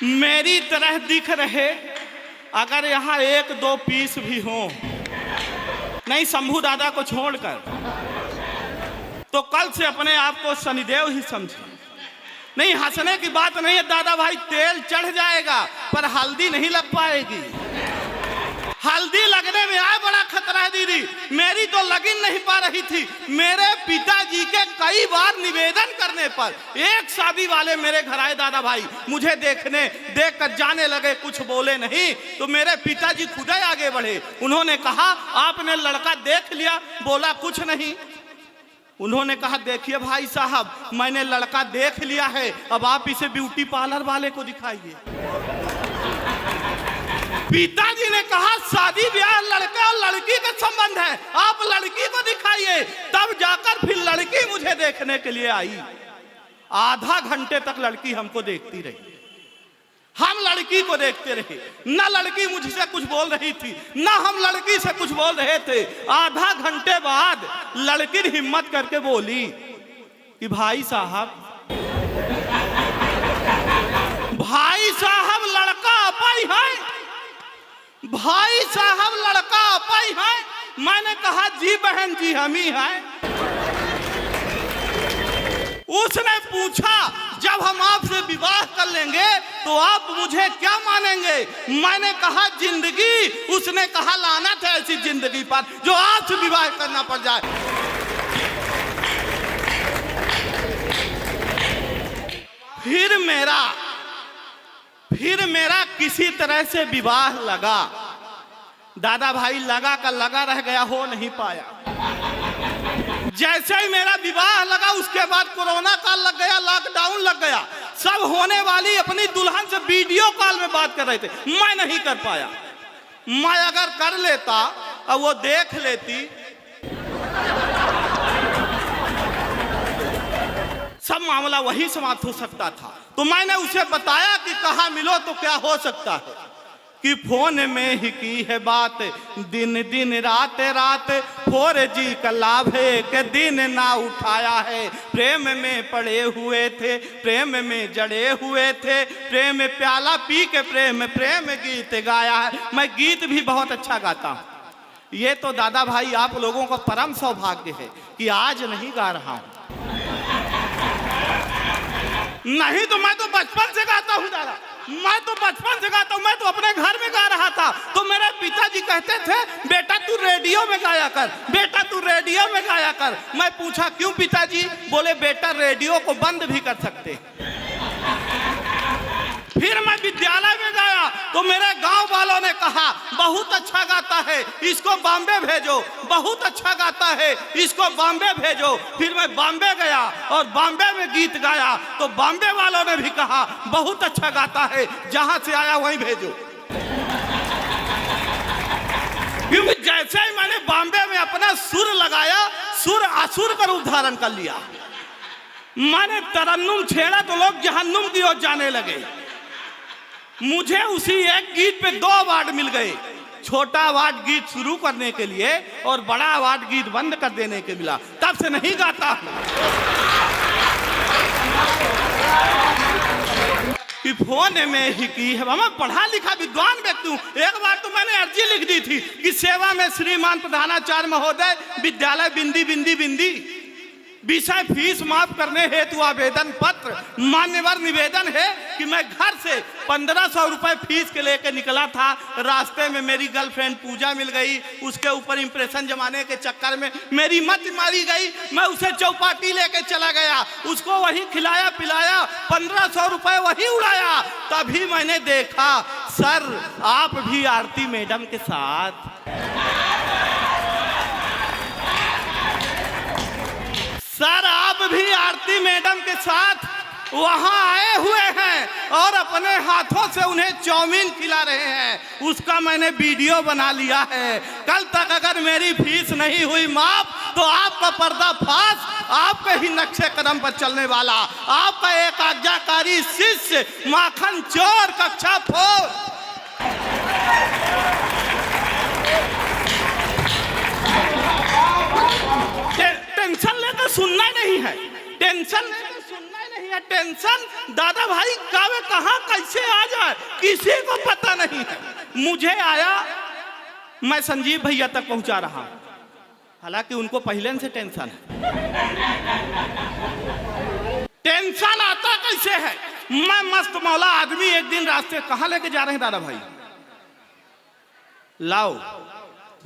मेरी तरह दिख रहे अगर यहाँ एक दो पीस भी हों, नहीं शंभू दादा को छोड़कर, तो कल से अपने आप को शनिदेव ही समझे। नहीं, हंसने की बात नहीं है दादा भाई, तेल चढ़ जाएगा पर हल्दी नहीं लग पाएगी। हल्दी लगने में आए बड़ा खतरा है दीदी। मेरी तो लग ही नहीं पा रही थी। मेरे पिताजी के कई बार निवेदन करने पर एक शादी वाले मेरे घर आए दादा भाई, मुझे देख कर जाने लगे, कुछ बोले नहीं। तो मेरे पिताजी खुद ही आगे बढ़े, उन्होंने कहा आपने लड़का देख लिया? बोला कुछ नहीं। उन्होंने कहा देखिए भाई साहब, मैंने लड़का देख लिया है, अब आप इसे ब्यूटी पार्लर वाले को दिखाइए। पिताजी ने कहा शादी ब्याह लड़के और लड़की का संबंध है, आप लड़की को दिखाइए। तब जाकर फिर लड़की मुझे देखने के लिए आई। आधा घंटे तक लड़की हमको देखती रही, हम लड़की को देखते रहे। ना लड़की मुझसे कुछ बोल रही थी, ना हम लड़की से कुछ बोल रहे थे। आधा घंटे बाद लड़की ने हिम्मत करके बोली कि भाई साहब लड़का अपाई है, भाई साहब लड़का अपाई है। मैंने कहा जी बहन जी हम ही हैं। उसने पूछा जब हम आपसे विवाह कर लेंगे तो आप मुझे क्या मानेंगे? मैंने कहा जिंदगी। उसने कहा लानत है ऐसी जिंदगी पर जो आपसे विवाह करना पड़ जाए। फिर मेरा किसी तरह से विवाह लगा दादा भाई, लगा का लगा रह गया, हो नहीं पाया। जैसे ही मेरा विवाह लगा उसके बाद कोरोना काल लग गया, लॉकडाउन लग गया। सब होने वाली अपनी दुल्हन से वीडियो कॉल में बात कर रहे थे, मैं नहीं कर पाया। मैं अगर कर लेता और वो देख लेती, सब मामला वही समाप्त हो सकता था। तो मैंने उसे बताया कि कहाँ मिलो तो क्या हो सकता है कि फोन में ही की है बात, दिन दिन रात रात 4G का लाभ है कि दिन ना उठाया है। प्रेम में पड़े हुए थे, प्रेम में जड़े हुए थे, प्रेम प्याला पी के प्रेम गीत गाया है। मैं गीत भी बहुत अच्छा गाता हूँ। ये तो दादा भाई आप लोगों का परम सौभाग्य है कि आज नहीं गा रहा हूँ, नहीं तो मैं तो बचपन से गाता हूँ दादा, मैं तो बचपन से गाता हूँ। मैं तो अपने घर में गा रहा था तो मेरे पिताजी कहते थे बेटा तू रेडियो में गाया कर, बेटा तू रेडियो में गाया कर। मैं पूछा क्यों पिताजी? बोले बेटा रेडियो को बंद भी कर सकते। फिर मैं विद्यालय में गया तो मेरे गांव वालों ने कहा बहुत अच्छा गाता है, इसको बॉम्बे भेजो, बहुत अच्छा गाता है, इसको बॉम्बे भेजो। फिर मैं बॉम्बे गया और बॉम्बे में गीत गाया तो बॉम्बे वालों ने भी कहा बहुत अच्छा गाता है, जहां से आया वहीं भेजो। क्योंकि जैसे ही मैंने बॉम्बे में अपना सुर लगाया, सुर असुर का रूप धारण कर लिया। मैंने तरन्नुम छेड़ा तो लोग जहन्नुम की ओर जाने लगे। मुझे उसी एक गीत पे 2 अवार्ड मिल गए, छोटा अवार्ड गीत शुरू करने के लिए और बड़ा अवार्ड गीत बंद कर देने के मिला। तब से नहीं गाता कि फोन में ही की है। मैं पढ़ा लिखा विद्वान व्यक्ति हूँ। एक बार तो मैंने अर्जी लिख दी थी कि सेवा में श्रीमान प्रधानाचार्य महोदय विद्यालय बिंदी बिंदी बिंदी विषय फीस माफ करने हेतु आवेदन पत्र। मान्यवर निवेदन है कि मैं घर से 1500 रुपए फीस के लेके निकला था। रास्ते में मेरी गर्लफ्रेंड पूजा मिल गई, उसके ऊपर इंप्रेशन जमाने के चक्कर में मेरी मत मारी गई। मैं उसे चौपाटी लेके चला गया, उसको वहीं खिलाया पिलाया, 1500 रुपए वहीं उड़ाया। तभी मैंने देखा सर आप भी आरती मैडम के साथ, सर आप भी आरती मैडम के साथ वहां आए हुए हैं और अपने हाथों से उन्हें चाउमीन खिला रहे हैं। उसका मैंने वीडियो बना लिया है। कल तक अगर मेरी फीस नहीं हुई माफ तो आपका पर्दाफाश, आपके ही नक्शे कदम पर चलने वाला आपका एक आज्ञाकारी शिष्य माखन चोर कक्षा 4। टेंशन लेकर सुनना नहीं है, टेंशन लेकर सुनना नहीं यह टेंशन दादा भाई कावे कहाँ कैसे आ जाए किसी को पता नहीं है। मुझे आया, मैं संजीव भैया तक पहुंचा रहा हूं, हालांकि उनको पहले से टेंशन है। टेंशन आता कैसे है, मैं मस्त मौला आदमी एक दिन रास्ते कहां लेके जा रहे हैं दादा भाई, लाओ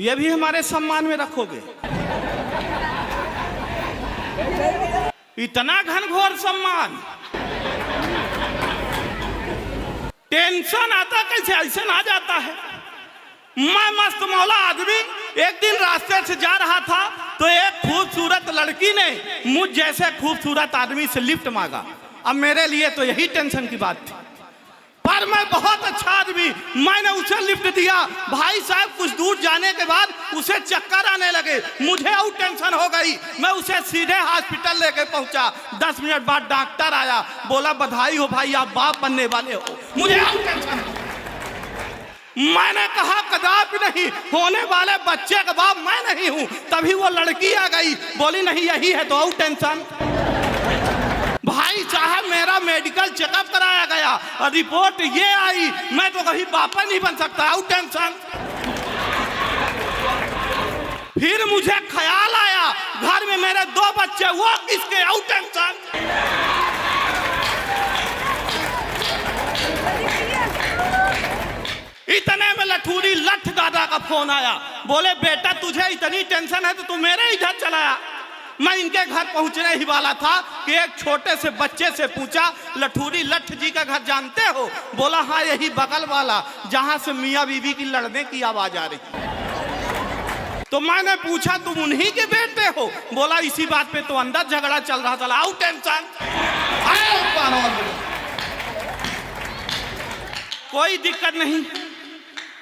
ये भी हमारे सम्मान में रखोगे। इतना घनघोर सम्मान, टेंशन आता कैसे, ऐसे ना जाता है। मैं मस्त मौला आदमी एक दिन रास्ते से जा रहा था तो एक खूबसूरत लड़की ने मुझ जैसे खूबसूरत आदमी से लिफ्ट मांगा। अब मेरे लिए तो यही टेंशन की बात थी, पर मैं बहुत अच्छा आदमी, मैंने उसे लिफ्ट दिया। भाई साहब कुछ दूर जाने के बाद उसे चक्कर आने लगे, मुझे और टेंशन हो गई। मैं उसे सीधे हॉस्पिटल लेके पहुंचा। 10 मिनट बाद डॉक्टर आया, बोला बधाई हो भाई आप बाप बनने वाले हो। मुझे और टेंशन, मैंने कहा कदापि नहीं, होने वाले बच्चे का बाप मैं नहीं हूं। तभी वो लड़की आ गई, बोली नहीं यही है तो और टेंशन। भाई साहब मेरा मेडिकल चेकअप कराया गया और रिपोर्ट ये आई, मैं तो कहीं बापा नहीं बन सकता, और टेंशन। फिर मुझे ख्याल आया घर में मेरे 2 बच्चे, वो किसके, और टेंशन। इतने में लठूरी लठ दादा का फोन आया, बोले बेटा तुझे इतनी टेंशन है तो तू मेरे इधर चला आ। मैं इनके घर पहुंचने ही वाला था कि एक छोटे से बच्चे से पूछा लठूरी लठ जी का घर जानते हो? बोला हाँ यही बगल वाला, जहां से मियाँ बीवी की लड़ने की आवाज आ रही। तो मैंने पूछा तुम उन्हीं के बेटे हो? बोला इसी बात पे तो अंदर झगड़ा चल रहा था, आउ टेंशन। कोई दिक्कत नहीं,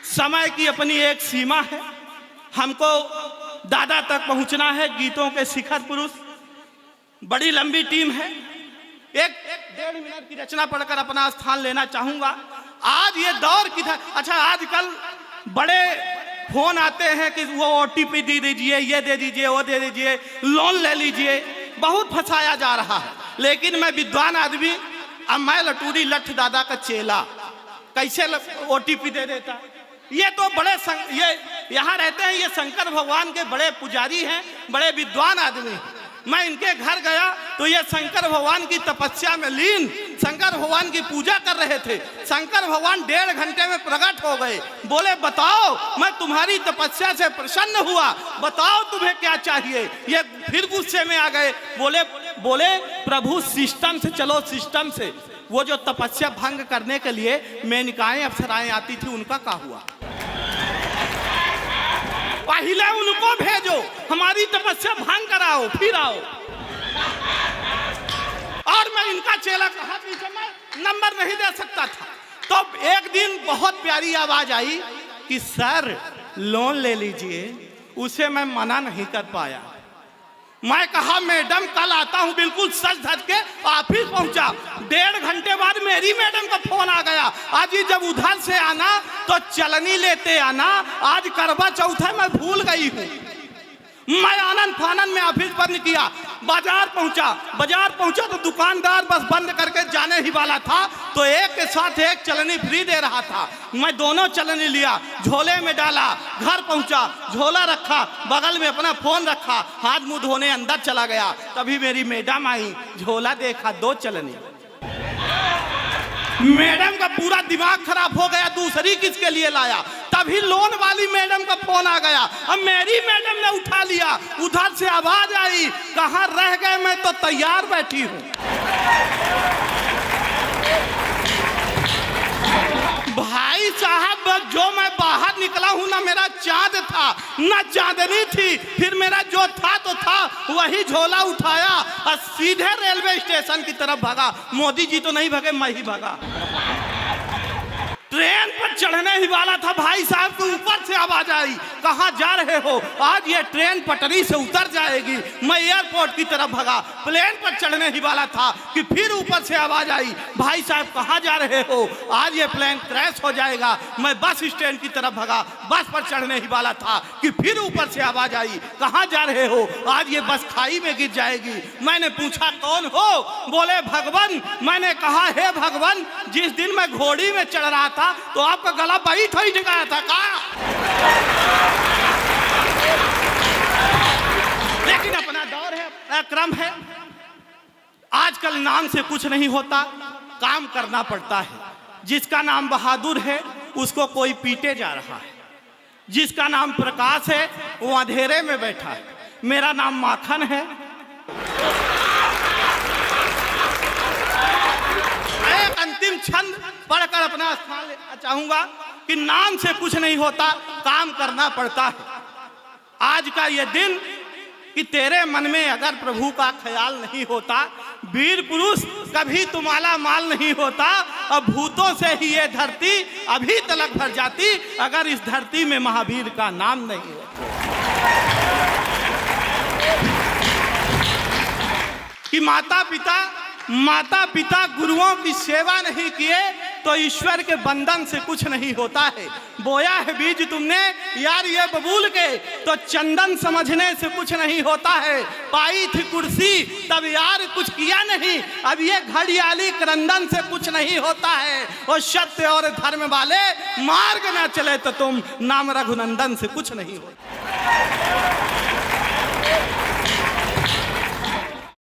समय की अपनी एक सीमा है, हमको दादा तक पहुंचना है। गीतों के शिखर पुरुष, बड़ी लंबी टीम है, एक 1.5 मिनट की रचना पढ़कर अपना स्थान लेना चाहूंगा। आज ये दौर की था, अच्छा आजकल बड़े फोन आते हैं कि वो OTP दे दीजिए, ये दे दीजिए, वो दे दीजिए, लोन ले लीजिए, बहुत फंसाया जा रहा है। लेकिन मैं विद्वान आदमी, अब मैं लटूरी लठ दादा का चेला, कैसे OTP दे देता? ये तो बड़े ये यहाँ रहते हैं, ये शंकर भगवान के बड़े पुजारी हैं, बड़े विद्वान आदमी हैं। मैं इनके घर गया तो ये शंकर भगवान की तपस्या में लीन, शंकर भगवान की पूजा कर रहे थे। शंकर भगवान 1.5 घंटे में प्रकट हो गए, बोले बताओ मैं तुम्हारी तपस्या से प्रसन्न हुआ, बताओ तुम्हें क्या चाहिए। ये फिर गुस्से में आ गए, बोले प्रभु सिस्टम से चलो, सिस्टम से। वो जो तपस्या भंग करने के लिए मेनकाएं अप्सराएं आती थी, उनका क्या हुआ? पहले उनको भेजो, हमारी तपस्या भंग कराओ, फिर आओ। और मैं इनका चेला कहा पीछे मैं नंबर नहीं दे सकता था। तो एक दिन बहुत प्यारी आवाज आई कि सर लोन ले लीजिए, उसे मैं मना नहीं कर पाया। मैं कहा मैडम कल आता हूं, बिल्कुल सच धज के ऑफिस पहुंचा। 1.5 घंटे बाद मेरी मैडम का फोन आ गया, आज ही जब उधर से आना तो चलनी लेते आना, आज करवा चौथ है, मैं भूल गई हूँ। मैं आनंद फानन में ऑफिस बंद किया, बाजार पहुंचा तो दुकानदार बस बंद करके जाने ही वाला था, तो एक के साथ एक चलनी फ्री दे रहा था। मैं दोनों चलनी लिया, झोले में डाला, घर पहुंचा, झोला रखा, बगल में अपना फोन रखा, हाथ मुंह धोने अंदर चला गया। तभी मेरी मैडम आई, झोला देखा 2 चलनी। मैडम का पूरा दिमाग खराब हो गया, दूसरी किसके लिए लाया? तभी लोन वाली मैडम का फोन आ गया। अब मेरी मैडम ने उठा लिया, उधर से आवाज आई कहां रह गए, मैं तो तैयार बैठी हूं। भाई साहब जो मैं बाहर निकला हूं ना मेरा चांद था ना चांदनी थी, फिर मेरा जो था तो था, वही झोला उठाया और सीधे रेलवे स्टेशन की तरफ भागा। मोदी जी तो नहीं भागे, मैं ही भागा। ट्रेन पर चढ़ने ही वाला था, भाई साहब के ऊपर से आवाज आई, कहाँ जा रहे हो? आज ये ट्रेन पटरी से उतर जाएगी। मैं एयरपोर्ट की तरफ भगा, प्लेन पर चढ़ने ही वाला था कि फिर ऊपर से आवाज आई, भाई साहब कहाँ जा रहे हो? आज ये प्लेन क्रैश हो जाएगा। मैं बस स्टैंड की तरफ भगा, बस पर चढ़ने ही वाला था कि फिर ऊपर से आवाज आई, कहाँ जा रहे हो? आज ये बस खाई में गिर जाएगी। मैंने पूछा कौन हो? बोले भगवान। मैंने कहा हे भगवान, जिस दिन मैं घोड़ी में चढ़ रहा था तो आपका गला बैठ ही गया था का? लेकिन अपना दौर है, अपना क्रम है। आजकल नाम से कुछ नहीं होता, काम करना पड़ता है। जिसका नाम बहादुर है उसको कोई पीटे जा रहा है, जिसका नाम प्रकाश है वो अंधेरे में बैठा है। मेरा नाम माखन है। एक अंतिम छंद पढ़कर अपना स्थान लेना चाहूंगा कि नाम से कुछ नहीं होता, काम करना पड़ता है। आज का ये दिन कि तेरे मन में अगर प्रभु का ख्याल नहीं होता, वीर पुरुष कभी तुम्हारा माल नहीं होता। अब भूतों से ही ये धरती अभी तलक भर जाती अगर इस धरती में महावीर का नाम नहीं होता। कि माता पिता गुरुओं की सेवा नहीं किए तो ईश्वर के बंधन से कुछ नहीं होता है। बोया है बीज तुमने यार ये बबूल के तो चंदन समझने से कुछ नहीं होता है। पाई थी कुर्सी तब यार कुछ किया नहीं, अब ये घड़ियाली करंदन से कुछ नहीं होता है। और सत्य और धर्म वाले मार्ग न चले तो तुम नाम रघुनंदन से कुछ नहीं होता।